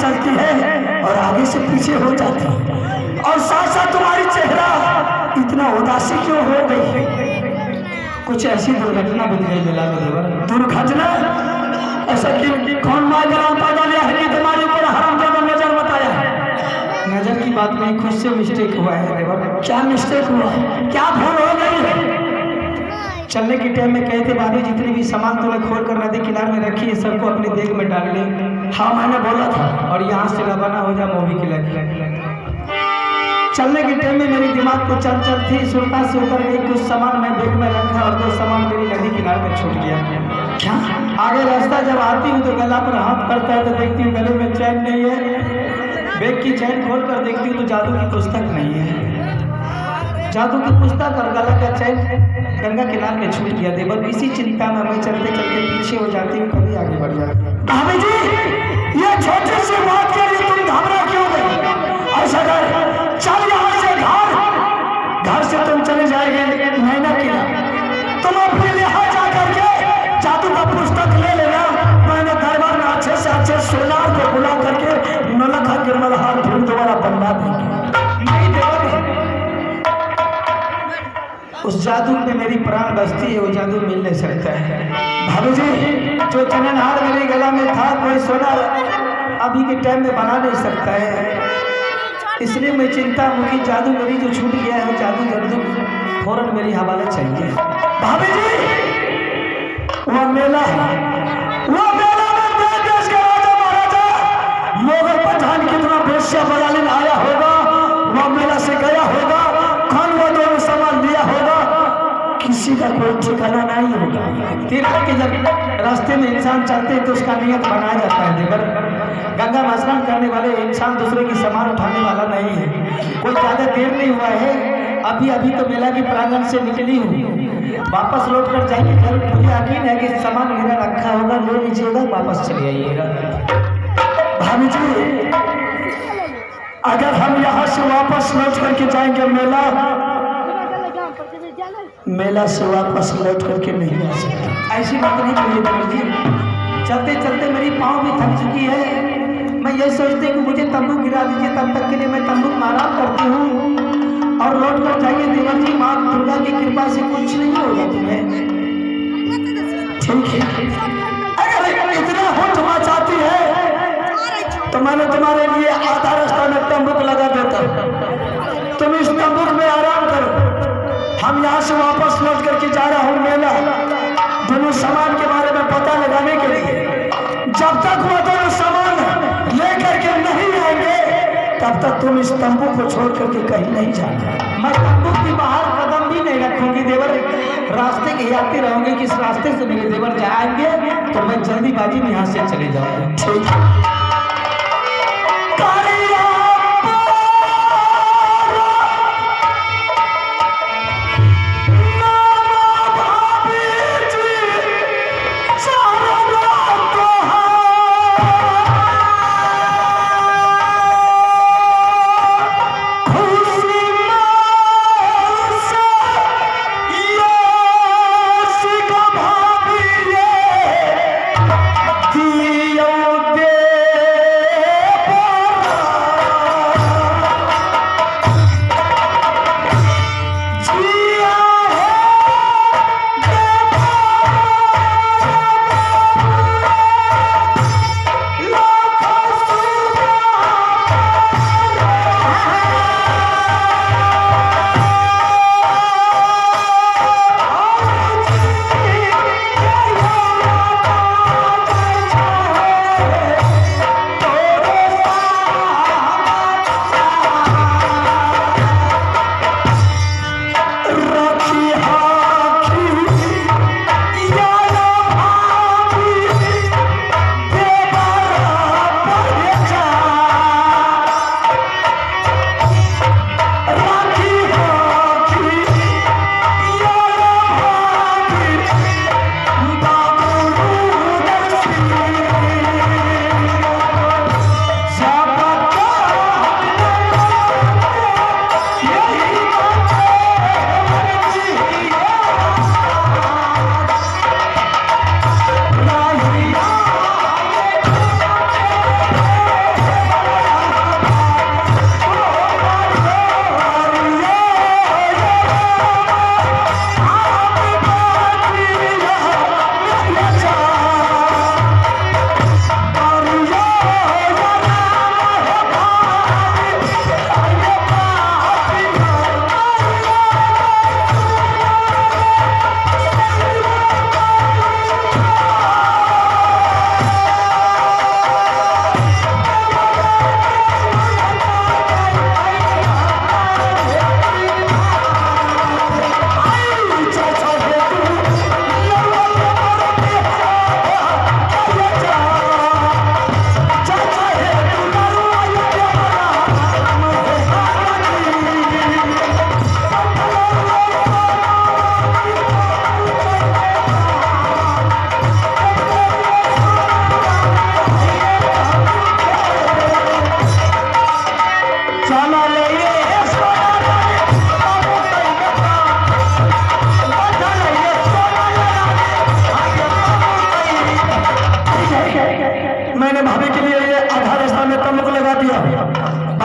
चलती है और आगे से पीछे हो जाती है, और साथ साथ तुम्हारी चेहरा इतना उदासी क्यों हो गई? कुछ ऐसी दुर्घटना बन गई मेला में देवर। दुर्घटना ऐसा क्यों? कौन माजरा पैदा लिया है कि तुम्हारे ऊपर हरामजादा नजर बताया है? नजर की बात नहीं, खुद से मिस्टेक हुआ है देवर। क्या मिस्टेक हुआ है? क्या भूल हो गई है? चलने के टाइम में कहते भाभी जितनी भी सामान तुम्हें खोल कर नदी किनारे में रखी है सबको अपने देग में डाल ले। हाँ मैंने बोला था, और यहाँ से रवाना हो जा मूवी के लिए। चलने के टाइम में मेरी दिमाग को चल थी, सुल्तान से उतर गई, कुछ सामान मैं बैग में रखा और 2 सामान मेरी नदी किनारे में छूट गया। क्या? आगे रास्ता जब आती हूँ तो गला पर हाथ पड़ता है तो देखती हूँ गले में चैन नहीं है। बैग की चैन खोल कर देखती हूँ तो जादू की पुस्तक नहीं है। जादू की पुस्तक और गला का चैन गंगा किनारे में छूट गया देवर। इसी चिंता में मैं चलते चलते पीछे हो जाती हूँ, कभी आगे बढ़ जाती हूँ। भाभी जी ये छोटी सी बात के लिए तुम घबरा क्यों गई? ऐसा कर, चल यहाँ से घर से तुम चले जाएंगे नैना किला, तुम अपने यहाँ जा करके जादू का पुस्तक ले लेना। मैंने दरबार में अच्छे से अच्छे सोनार को बुला करके नौलखा गिरमल हार फिर दोबारा बनवा देंगे। नहीं देवर, उस जादू में मेरी प्राण बसती है, वो जादू मिल नहीं सकता है। भाभी जी जो चननहार मेरे गला में था कोई सोनार अभी के टाइम में बना नहीं सकता है, इसलिए मैं चिंता हूँ कि जादू मेरी जो छूट गया है वो जादू जल्दी फौरन मेरी हवाले चाहिए। भाभी जी वो मेला में देश के राजा महाराजा मोगल पठान कितना बेश्या बयालीन आया होगा, वो मेला से गया होगा, खान वो दोनों सामान लिया होगा, किसी का कोई ठिकाना नहीं होगा। तीर्थ के जब रास्ते में इंसान चलते हैं तो उसका नियत बनाया जाता है देवर। गंगा में स्नान करने वाले इंसान दूसरे की सामान उठाने वाला नहीं है। कोई ज़्यादा देर नहीं हुआ है, अभी तो मेला की प्रांगण से निकली हूँ, वापस लौट कर जाएंगे घर। मुझे यकीन है कि सामान मेरा रखा होगा, ले लीजिएगा, वापस चले आइएगा। भाभी जी अगर हम यहाँ से वापस लौट करके जाएंगे मेला से वापस लौट करके नहीं आ सकता। ऐसी बात नहीं करिए देवर जी, चलते चलते मेरी पाँव भी थक चुकी है। मैं ये सोचती हूँ कि मुझे तंबू गिरा दीजिए, तब तक के लिए मैं तंबू में आराम करती हूँ और लौट कर जाइए देवर जी। माँ दुर्गा की कृपा से कुछ नहीं होगा तुम्हें, ठीक है? अगर इतना होना चाहती है तो मैंने तुम्हारे लिए आधा रास्ता में तंबू लगा देता, तुम इस तंबू में आराम करो। हम यहाँ से वापस लौट करके जा रहा हूँ मेला, दोनों सामान के बारे में पता लगाने के लिए। जब तक वो दोनों सामान लेकर के नहीं आएंगे तब तक तुम इस तंबू को छोड़ करके कहीं नहीं जाना। मैं तंबू के बाहर कदम भी नहीं रखूंगी देवर, रास्ते के आती रहूंगी कि इस रास्ते से मेरे देवर जाएंगे तो मैं जल्दीबाजी में यहाँ से चले जाऊंगी। ठीक है?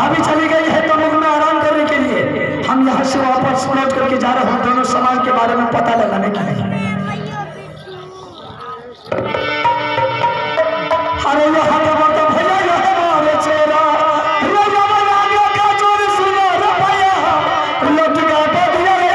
भाभी चली गई है तो मुख में आराम करने के लिए हम यहाँ से वापस लौट करके जा रहे हैं दोनों समाज के बारे में पता लगाने के लिए। अरे यहाँ का मतलब भैया यह हमारे चेहरा का जोर सुनो रे भैया लट गया बदिया रे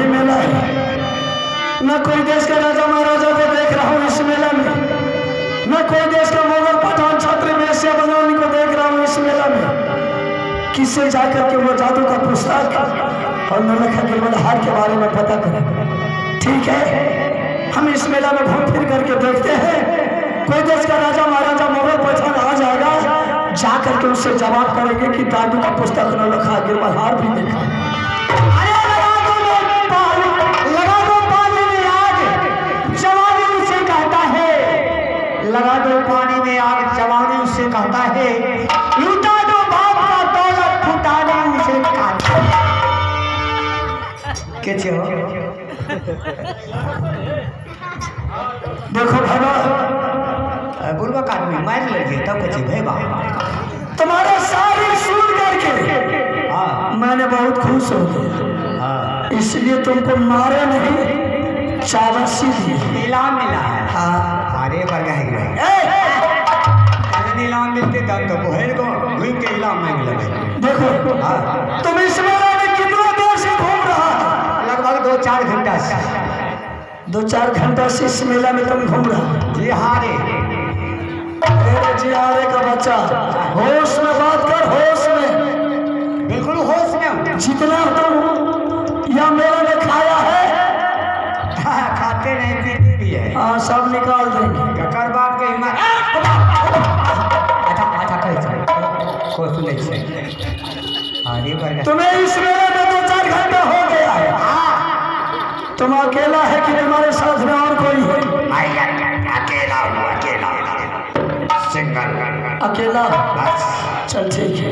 मेला को न कोई देश का राजा महाराजा को देख रहा हूँ इस मेला में, न कोई देश का मुगल पठान छात्र वेश्या बनवानी को देख रहा हूँ इस मेला में। किससे जाकर के वो जादू का पुस्तक और नौलखा के मल्हार के बारे में पता करें। ठीक है, हम इस मेला में घूम फिर करके देखते हैं। कोई देश का राजा महाराजा मुगल पठान आ जाएगा, जा करके उससे जवाब करेंगे कि जादू का पुस्तक नौलखा के मल्हार भी देखा। लगा दो पानी में आग जवानी उसे कहता है, लूटा दो बाप का दौलत फुटाने उसे कहता है। कैसे हो देखो भैया बुर्बक आदमी मार लगे तब कैसे भाई बाप तुम्हारा शायरी सुन करके मैंने बहुत खुश हो गया, इसलिए तुमको मारे नहीं चावसी दी इनाम मिला है। अरे बरगा नीलाम मिलते तब तो बोहेर को घूम के इलाम नहीं मिला। देखो तुम इस मेला में कितना देर से घूम रहा है? लगभग 2-4 घंटा से। 2-4 घंटा से इस मेला में तुम घूम रहा? जी हाँ रे, जी हारे का बच्चा, होश में बात कर, होश में, बिल्कुल होश में। जितना तुम यह मेले में खाया है खाते नहीं पीते भी है। हाँ सब निकाल देंगे। कर बाप के तुम्हें इस मेले में 2-4 घंटा हो गया है। तुम अकेला है कि तुम्हारे साथ में और कोई है? अकेला हूँ, अकेला सिंगल। अकेला? चल ठीक है,